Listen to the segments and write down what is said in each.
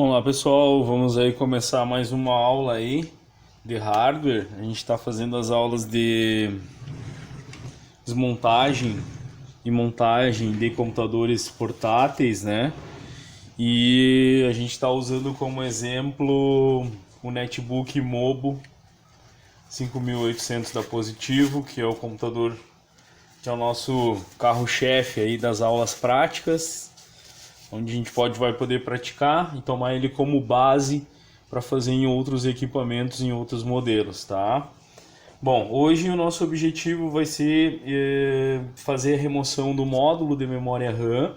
Olá pessoal, vamos aí começar mais uma aula aí de hardware. A gente está fazendo as aulas de desmontagem e montagem de computadores portáteis, né? E a gente está usando como exemplo o netbook Mobo 5800 da Positivo, que é o computador que é o nosso carro-chefe aí das aulas práticas, onde a gente vai poder praticar e tomar ele como base para fazer em outros equipamentos, em outros modelos, tá? Bom, hoje o nosso objetivo vai ser fazer a remoção do módulo de memória RAM.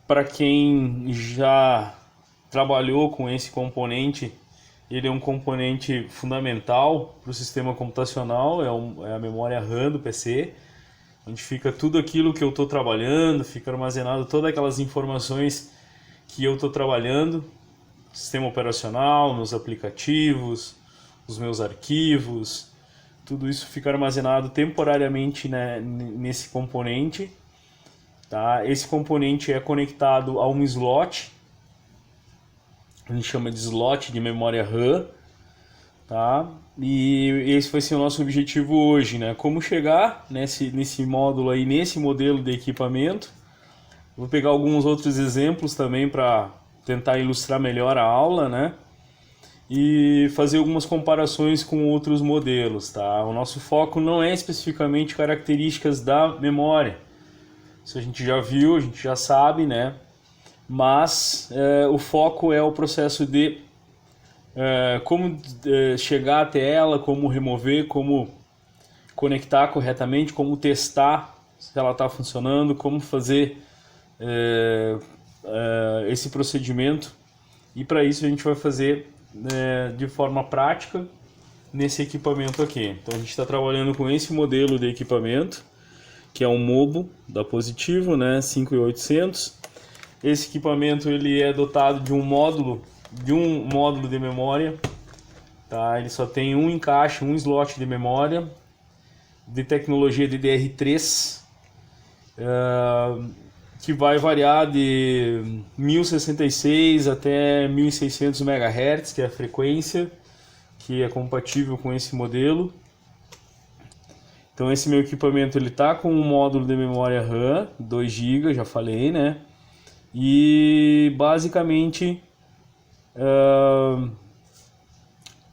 Para quem já trabalhou com esse componente, ele é um componente fundamental para o sistema computacional, é a memória RAM do PC, onde fica tudo aquilo que eu estou trabalhando, fica armazenado todas aquelas informações que eu estou trabalhando, sistema operacional, meus aplicativos, os meus arquivos, tudo isso fica armazenado temporariamente, né, nesse componente. Tá? Esse componente é conectado a um slot, a gente chama de slot de memória RAM, tá? E esse vai ser o nosso objetivo hoje, né? Como chegar nesse módulo aí, nesse modelo de equipamento. Vou pegar alguns outros exemplos também para tentar ilustrar melhor a aula, né? E fazer algumas comparações com outros modelos, tá? O nosso foco não é especificamente características da memória. Isso a gente já viu, a gente já sabe, né? Mas o foco é o processo de como chegar até ela, como remover, como conectar corretamente, como testar se ela está funcionando, como fazer esse procedimento. E para isso a gente vai fazer de forma prática nesse equipamento aqui. Então a gente está trabalhando com esse modelo de equipamento, que é um Mobo da Positivo, né, 5800. Esse equipamento ele é dotado de um módulo de memória, tá? Ele só tem um encaixe, um slot de memória de tecnologia DDR3, que vai variar de 1066 até 1600 MHz, que é a frequência que é compatível com esse modelo. Então esse meu equipamento ele tá com um módulo de memória RAM 2 GB, já falei, né? E basicamente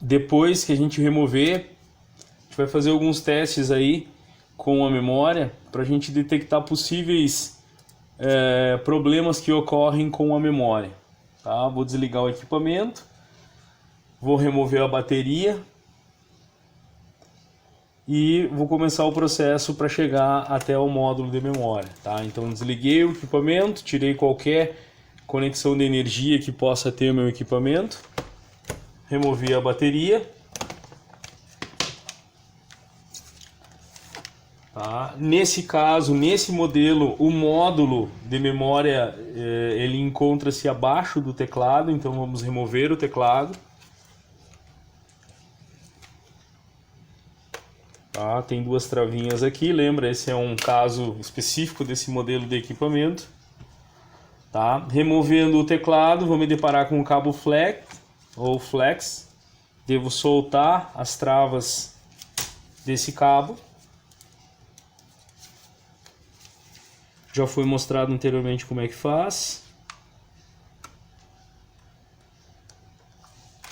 depois que a gente remover, a gente vai fazer alguns testes aí com a memória para a gente detectar possíveis problemas que ocorrem com a memória, tá? Vou desligar o equipamento, vou remover a bateria e vou começar o processo para chegar até o módulo de memória, tá? Então desliguei o equipamento, tirei qualquer conexão de energia que possa ter o meu equipamento, removi a bateria, tá? Nesse caso, nesse modelo, o módulo de memória ele encontra-se abaixo do teclado, então vamos remover o teclado. Tá, tem duas travinhas aqui, lembra, esse é um caso específico desse modelo de equipamento. Tá? Removendo o teclado, vou me deparar com o cabo flex. Devo soltar as travas desse cabo. Já foi mostrado anteriormente como é que faz.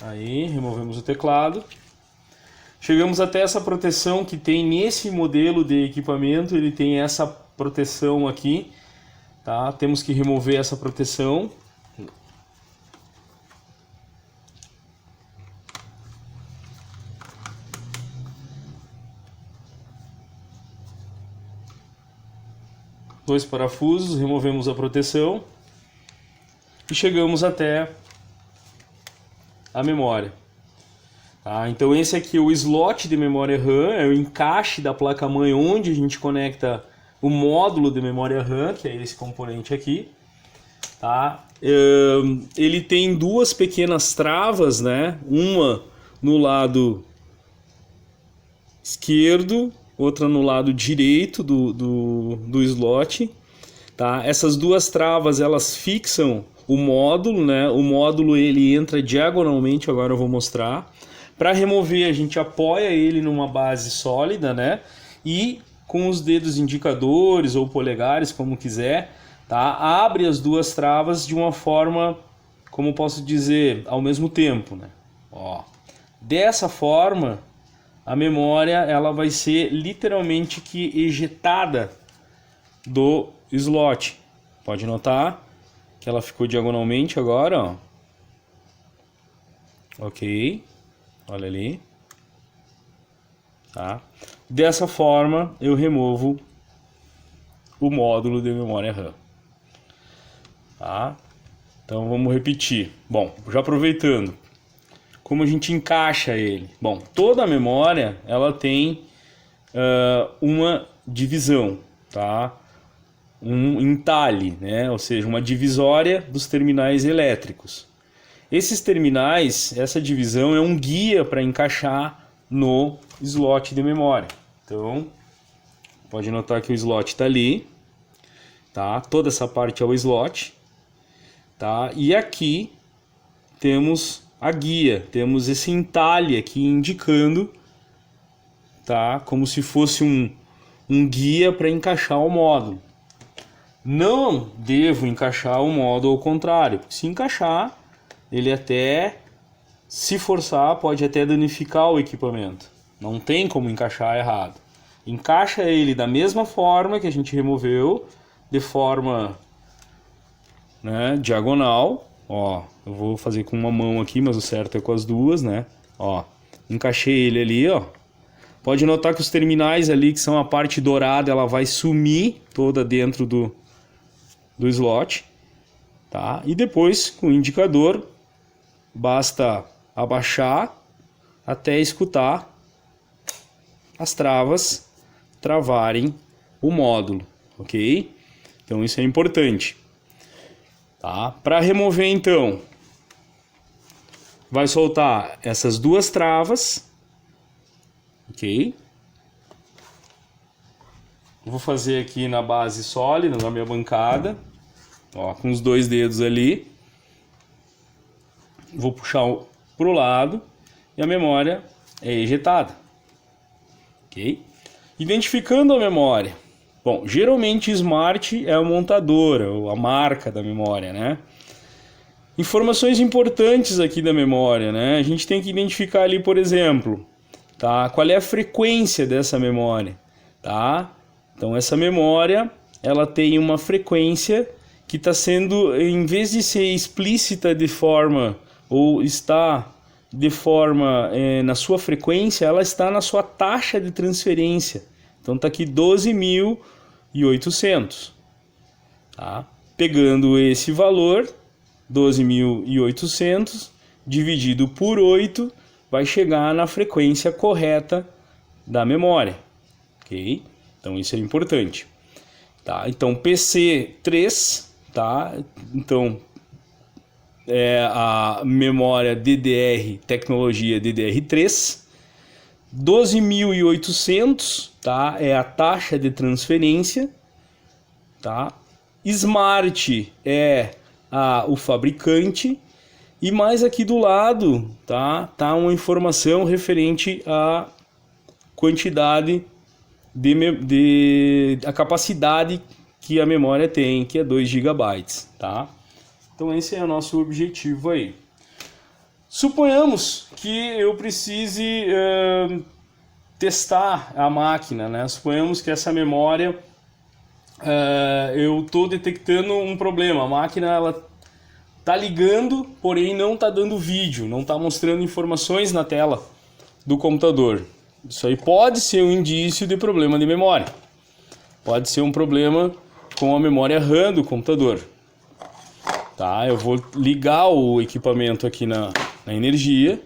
Aí, removemos o teclado. Chegamos até essa proteção que tem nesse modelo de equipamento, ele tem essa proteção aqui, tá? Temos que remover essa proteção. Dois parafusos, removemos a proteção e chegamos até a memória. Tá, então esse aqui é o slot de memória RAM, é o encaixe da placa-mãe onde a gente conecta o módulo de memória RAM, que é esse componente aqui. Tá? Ele tem duas pequenas travas, né? Uma no lado esquerdo, outra no lado direito do slot. tá? Essas duas travas, elas fixam o módulo, né? O módulo ele entra diagonalmente, agora eu vou mostrar. Para remover, a gente apoia ele numa base sólida, né? E com os dedos indicadores ou polegares, como quiser, tá? Abre as duas travas de uma forma, como posso dizer, ao mesmo tempo, né? Ó. Dessa forma, a memória ela vai ser literalmente que ejetada do slot. Pode notar que ela ficou diagonalmente agora, ó. Ok. Olha ali. Tá? Dessa forma, eu removo o módulo de memória RAM. Tá? Então vamos repetir. Bom, já aproveitando, como a gente encaixa ele? Bom, toda a memória ela tem uma divisão, tá? Um entalhe, né? Ou seja, uma divisória dos terminais elétricos. Esses terminais, essa divisão é um guia para encaixar no slot de memória. Então, pode notar que o slot está ali, tá? Toda essa parte é o slot, tá? E aqui temos a guia, temos esse entalhe aqui indicando, tá? Como se fosse um guia para encaixar o módulo. Não devo encaixar o módulo ao contrário, porque se encaixar, ele até, se forçar, pode até danificar o equipamento. Não tem como encaixar errado. Encaixa ele da mesma forma que a gente removeu, de forma, né, diagonal. Ó, eu vou fazer com uma mão aqui, mas o certo é com as duas, né? Ó, encaixei ele ali, ó. Pode notar que os terminais ali, que são a parte dourada, ela vai sumir toda dentro do slot, tá? E depois, com o indicador, basta abaixar até escutar as travas travarem o módulo, ok? Então isso é importante, tá? Para remover então, vai soltar essas duas travas, ok? Vou fazer aqui na base sólida, na minha bancada, ó, com os dois dedos ali. Vou puxar para o lado e a memória é ejetada. Ok? Identificando a memória. Bom, geralmente Smart é a montadora, ou a marca da memória, né? Informações importantes aqui da memória, né? A gente tem que identificar ali, por exemplo, tá? Qual é a frequência dessa memória, tá? Então essa memória, ela tem uma frequência que está sendo, em vez de ser explícita de forma, ou está de forma na sua frequência, ela está na sua taxa de transferência. Então está aqui 12.800. Tá? Pegando esse valor, 12.800, dividido por 8, vai chegar na frequência correta da memória. Ok? Então isso é importante. Tá? Então PC3, tá? Então é a memória DDR, tecnologia DDR3, 12.800, tá? É a taxa de transferência, tá? Smart é o fabricante, e mais aqui do lado, tá? Tá uma informação referente à quantidade a capacidade que a memória tem, que é 2 GB, tá? Então esse é o nosso objetivo aí. Suponhamos que eu precise testar a máquina, né? Suponhamos que essa memória eu estou detectando um problema. A máquina ela tá ligando, porém não está dando vídeo, não está mostrando informações na tela do computador. Isso aí pode ser um indício de problema de memória. Pode ser um problema com a memória RAM do computador. Tá, eu vou ligar o equipamento aqui na energia.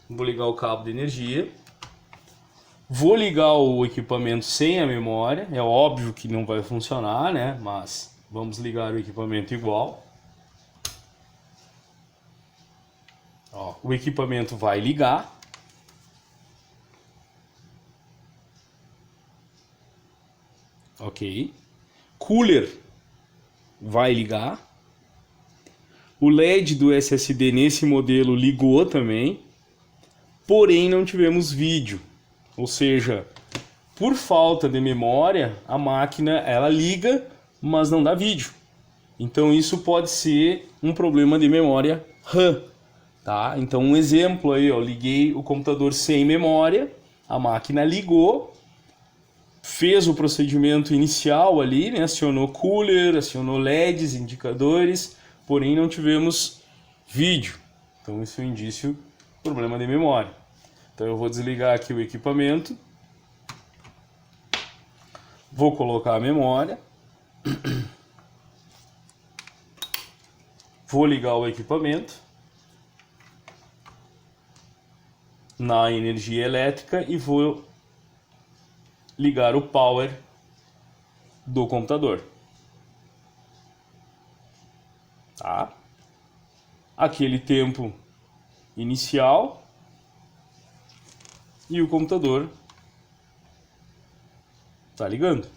Vou ligar o cabo de energia. Vou ligar o equipamento sem a memória. É óbvio que não vai funcionar, né? Mas vamos ligar o equipamento igual. Ó, o equipamento vai ligar. Ok. cooler vai ligar. O LED do SSD nesse modelo ligou também, porém não tivemos vídeo. Ou seja, por falta de memória, a máquina ela liga, mas não dá vídeo. Então isso pode ser um problema de memória RAM. Tá? Então um exemplo aí, ó, liguei o computador sem memória, a máquina ligou, fez o procedimento inicial ali, né? Acionou cooler, acionou LEDs, indicadores, porém não tivemos vídeo. Então isso é um indício de problema de memória. Então eu vou desligar aqui o equipamento, vou colocar a memória, vou ligar o equipamento na energia elétrica e vou ligar o power do computador. Tá? Aquele tempo inicial e o computador tá ligando.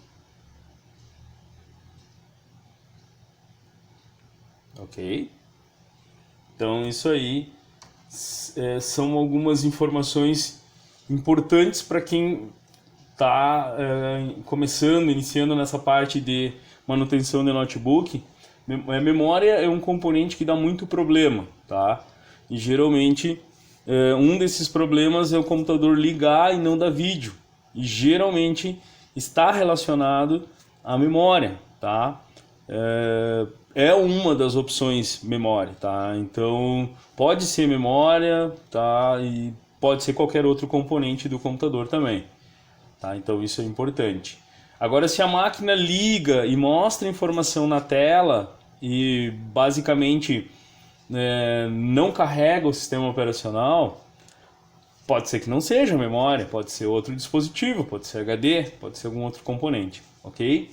Ok? Então isso aí são algumas informações importantes para quem está começando, iniciando nessa parte de manutenção de notebook. A memória é um componente que dá muito problema, tá? E geralmente um desses problemas é o computador ligar e não dar vídeo. E geralmente está relacionado à memória, tá? É uma das opções memória, tá? Então pode ser memória, tá? E pode ser qualquer outro componente do computador também, tá? Então isso é importante. Agora, se a máquina liga e mostra informação na tela e basicamente não carrega o sistema operacional, pode ser que não seja memória, pode ser outro dispositivo, pode ser HD, pode ser algum outro componente, ok?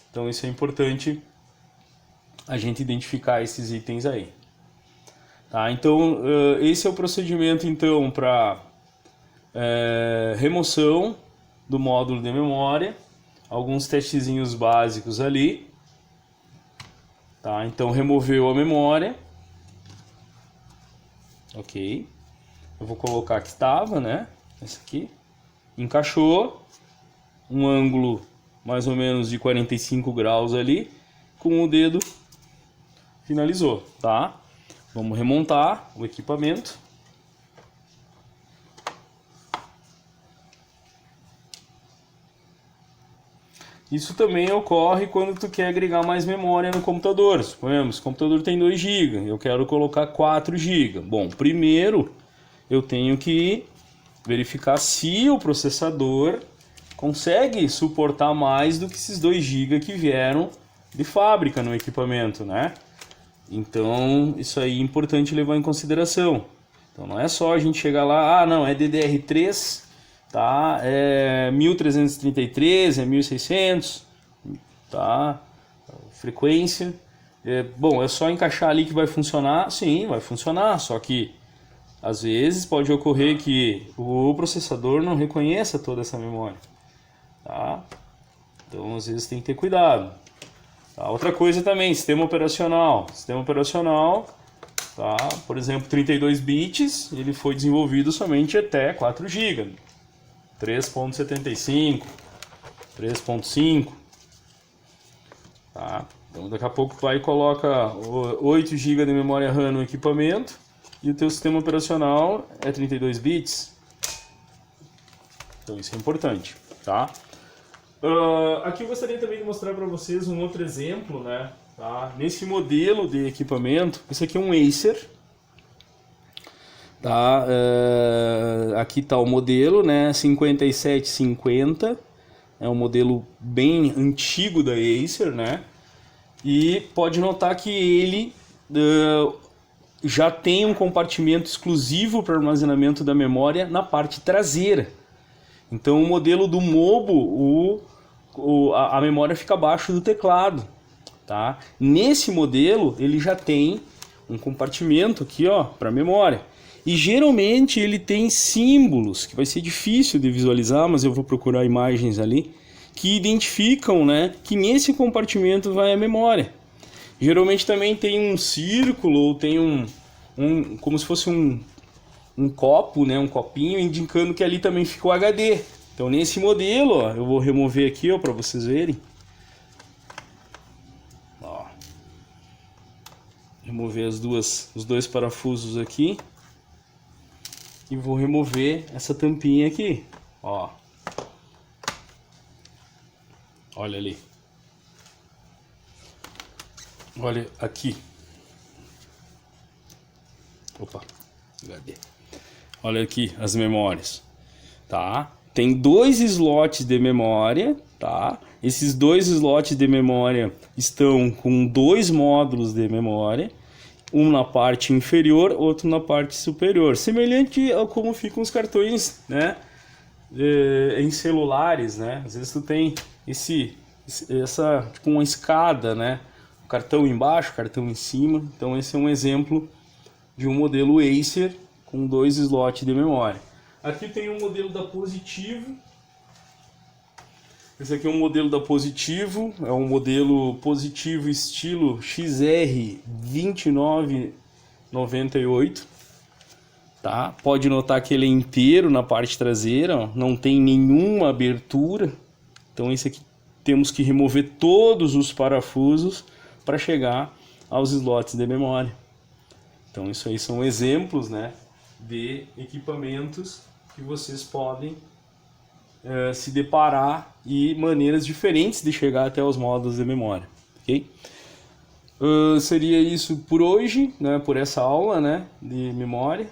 Então isso é importante a gente identificar esses itens aí. Tá? Então esse é o procedimento então para remoção do módulo de memória, alguns testezinhos básicos ali. Tá? Então removeu a memória, ok? Eu vou colocar que estava, né? Esse aqui, encaixou, um ângulo mais ou menos de 45 graus ali, com o dedo finalizou, tá? Vamos remontar o equipamento. Isso também ocorre quando tu quer agregar mais memória no computador. Suponhamos, o computador tem 2 GB, eu quero colocar 4 GB. Bom, primeiro eu tenho que verificar se o processador consegue suportar mais do que esses 2 GB que vieram de fábrica no equipamento, né? Então, isso aí é importante levar em consideração. Então, não é só a gente chegar lá, não, é DDR3, tá? É 1333, é 1600, tá? Frequência. Bom, é só encaixar ali que vai funcionar? Sim, vai funcionar, só que às vezes pode ocorrer que o processador não reconheça toda essa memória, tá? Então, às vezes tem que ter cuidado. Tá, outra coisa também, sistema operacional. Sistema operacional, tá, por exemplo, 32 bits, ele foi desenvolvido somente até 4 GB. 3.75, 3.5. Tá? Então daqui a pouco vai e coloca 8 GB de memória RAM no equipamento e o teu sistema operacional é 32 bits. Então isso é importante, tá? Aqui eu gostaria também de mostrar para vocês um outro exemplo, né? Tá? Nesse modelo de equipamento, esse aqui é um Acer. Tá? Aqui está o modelo, né? 5750. É um modelo bem antigo da Acer, né? E pode notar que ele já tem um compartimento exclusivo para armazenamento da memória na parte traseira. Então o modelo do Mobo, a memória fica abaixo do teclado, tá? Nesse modelo ele já tem um compartimento aqui, ó, para memória. E geralmente ele tem símbolos que vai ser difícil de visualizar, mas eu vou procurar imagens ali que identificam, né, que nesse compartimento vai a memória. Geralmente também tem um círculo ou tem como se fosse um copo, né, um copinho indicando que ali também fica o HD. Então nesse modelo, ó, eu vou remover aqui, ó, para vocês verem. Ó. Remover os dois parafusos aqui e vou remover essa tampinha aqui, ó. Olha ali. Olha aqui. Opa, HD. Olha aqui as memórias, tá? Tem 2 slots de memória, tá? Esses 2 slots de memória estão com 2 módulos de memória, um na parte inferior, outro na parte superior, semelhante a como ficam os cartões, né? Em celulares, né? Às vezes tu tem essa tipo uma escada, né? O cartão embaixo, cartão em cima. Então esse é um exemplo de um modelo Acer com 2 slots de memória. Aqui tem um modelo da Positivo. Esse aqui é um modelo da Positivo, é um modelo Positivo estilo XR2998, tá? Pode notar que ele é inteiro na parte traseira, ó, não tem nenhuma abertura. Então esse aqui temos que remover todos os parafusos para chegar aos slots de memória. Então isso aí são exemplos, né, de equipamentos que vocês podem se deparar e maneiras diferentes de chegar até os módulos de memória, ok? Seria isso por hoje, né, por essa aula, né, de memória,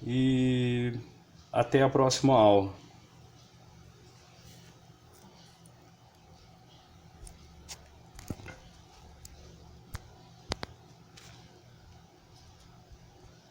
e até a próxima aula.